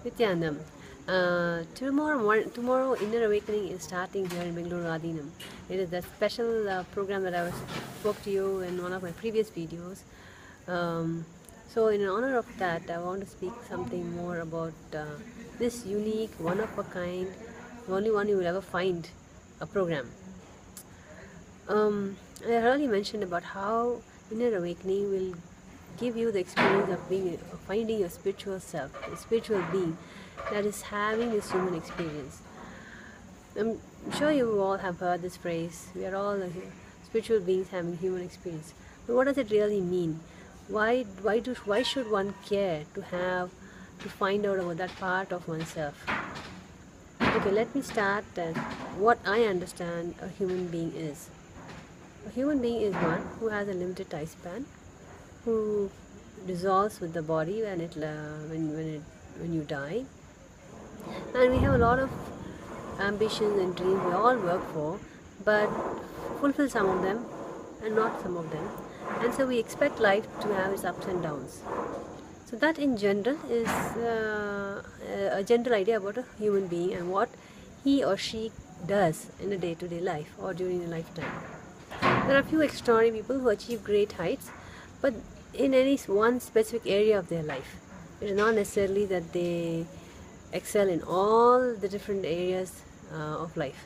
Nityanam, tomorrow Inner Awakening is starting here in Bengaluru Adinam. It is that special program that I spoke to you in one of my previous videos. So in honor of that, I want to speak something more about this unique, one of a kind, the only one you will ever find a program. I already mentioned about how Inner Awakening will give you the experience of finding your spiritual self, a spiritual being that is having this human experience. I'm sure you all have heard this phrase. We are all spiritual beings having human experience. But what does it really mean? Why should one care to find out about that part of oneself? Okay, let me start at what I understand a human being is. A human being is one who has a limited time span, who dissolves with the body when you die, and we have a lot of ambitions and dreams we all work for, but fulfill some of them and not some of them, and so we expect life to have its ups and downs. So that in general is a general idea about a human being and what he or she does in a day-to-day life or during a lifetime. There are a few extraordinary people who achieve great heights, but in any one specific area of their life. It is not necessarily that they excel in all the different areas of life,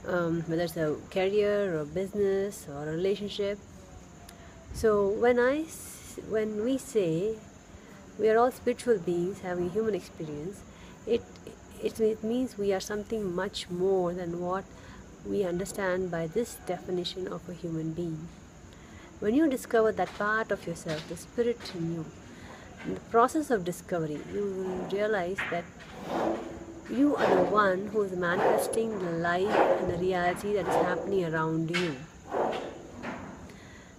whether it's a career or business or a relationship. So when we say we are all spiritual beings having a human experience, it means we are something much more than what we understand by this definition of a human being. When you discover that part of yourself, the spirit in you, in the process of discovery, you will realize that you are the one who is manifesting the life and the reality that is happening around you.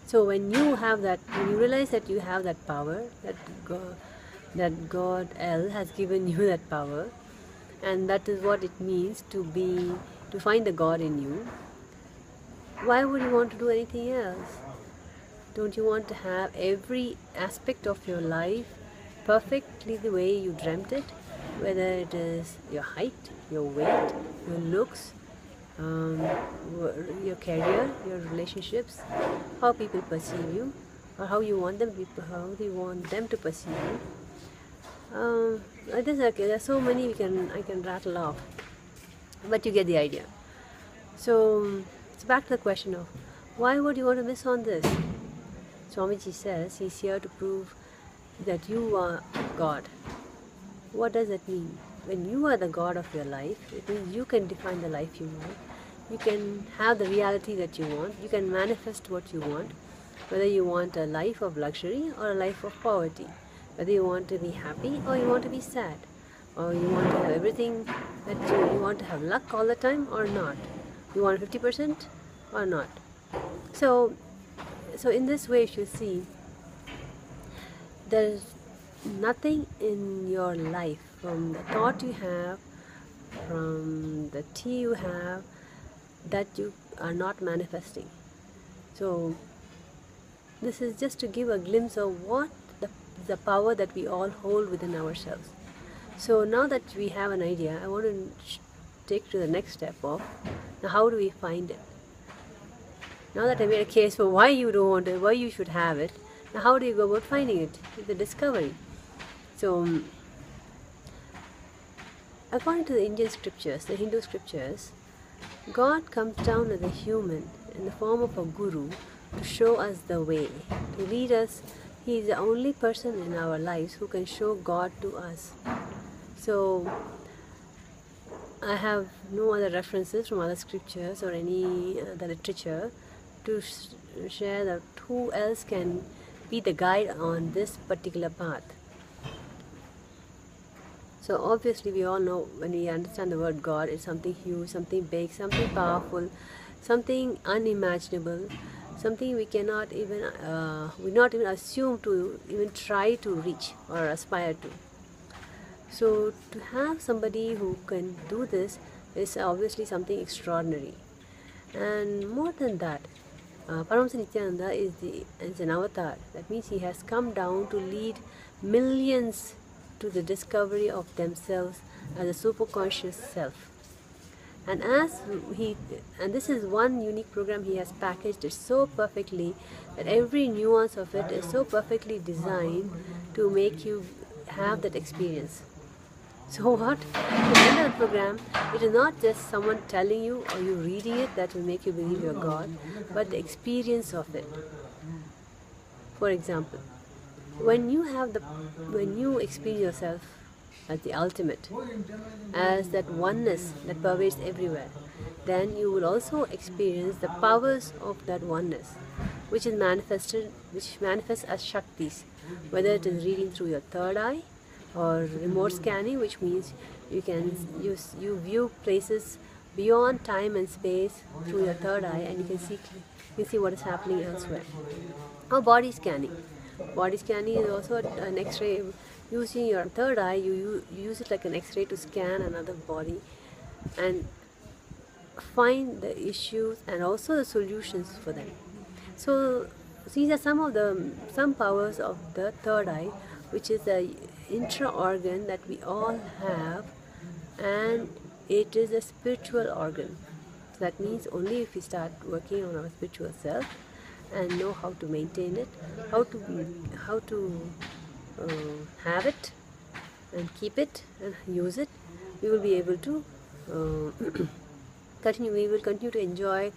So when you realize that you have that power, that God L has given you that power, and that is what it means to find the God in you, why would you want to do anything else? Don't you want to have every aspect of your life perfectly the way you dreamt it? Whether it is your height, your weight, your looks, your career, your relationships, how people perceive you, or how you want them to perceive you. There are so many I can rattle off, but you get the idea. So it's back to the question of why would you want to miss on this? Swamiji says he's here to prove that you are God. What does that mean? When you are the God of your life, it means you can define the life you want. You can have the reality that you want. You can manifest what you want, whether you want a life of luxury or a life of poverty, whether you want to be happy or you want to be sad, or you want to have everything that you want to have luck all the time or not. You want 50% or not. So in this way, if you see, there is nothing in your life, from the thought you have, from the tea you have, that you are not manifesting. So this is just to give a glimpse of what the power that we all hold within ourselves. So now that we have an idea, I want to take to the next step of now how do we find it? Now that I made a case for why you don't want it, why you should have it, now how do you go about finding it? The discovery. So according to the Indian scriptures, the Hindu scriptures, God comes down as a human in the form of a guru to show us the way, to lead us. He is the only person in our lives who can show God to us. So I have no other references from other scriptures or any other literature to share that who else can be the guide on this particular path. So obviously we all know, when we understand the word God, it's something huge, something big, something powerful, something unimaginable, something we cannot even assume to even try to reach or aspire to. So to have somebody who can do this is obviously something extraordinary. And more than that, Paramahansa Nityananda is an avatar. That means he has come down to lead millions to the discovery of themselves as a superconscious self. And this is one unique program he has packaged it so perfectly that every nuance of it is so perfectly designed to make you have that experience. So what? At the end of the program, it is not just someone telling you or you reading it that will make you believe you're God, but the experience of it. For example, when you experience yourself as the ultimate, as that oneness that pervades everywhere, then you will also experience the powers of that oneness, which manifests as Shaktis, whether it is reading through your third eye or remote scanning, which means you view places beyond time and space through your third eye, and you can see what is happening elsewhere. Or body scanning. Body scanning is also an X-ray. Using your third eye, you use it like an X-ray to scan another body and find the issues and also the solutions for them. So these are some powers of the third eye, which is the intra-organ that we all have, and it is a spiritual organ. So that means only if we start working on our spiritual self and know how to maintain it, how to have it and keep it and use it, we will be able to we will continue to enjoy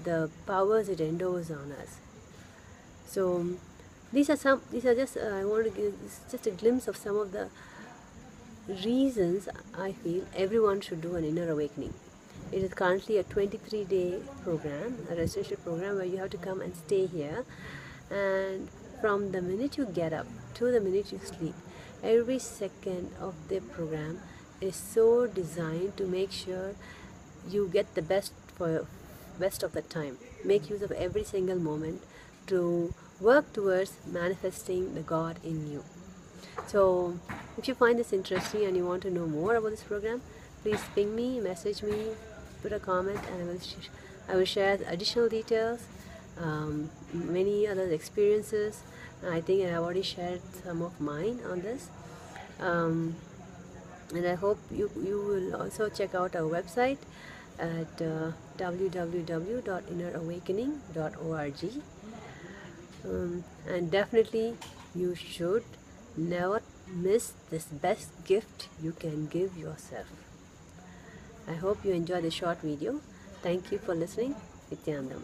the powers it endows on us. So these are just I want to give just a glimpse of some of the reasons I feel everyone should do an inner awakening. It is currently a 23-day program, a residential program where you have to come and stay here, and from the minute you get up to the minute you sleep, every second of the program is so designed to make sure you get the best of the time. Make use of every single moment to work towards manifesting the God in you. So if you find this interesting and you want to know more about this program, please ping me, message me, put a comment, and I will share additional details, many other experiences. I think I have already shared some of mine on this, and I hope you will also check out our website at www.innerawakening.org, and definitely you should never miss this best gift you can give yourself. I hope you enjoy the short video. Thank you for listening. Nityanandam.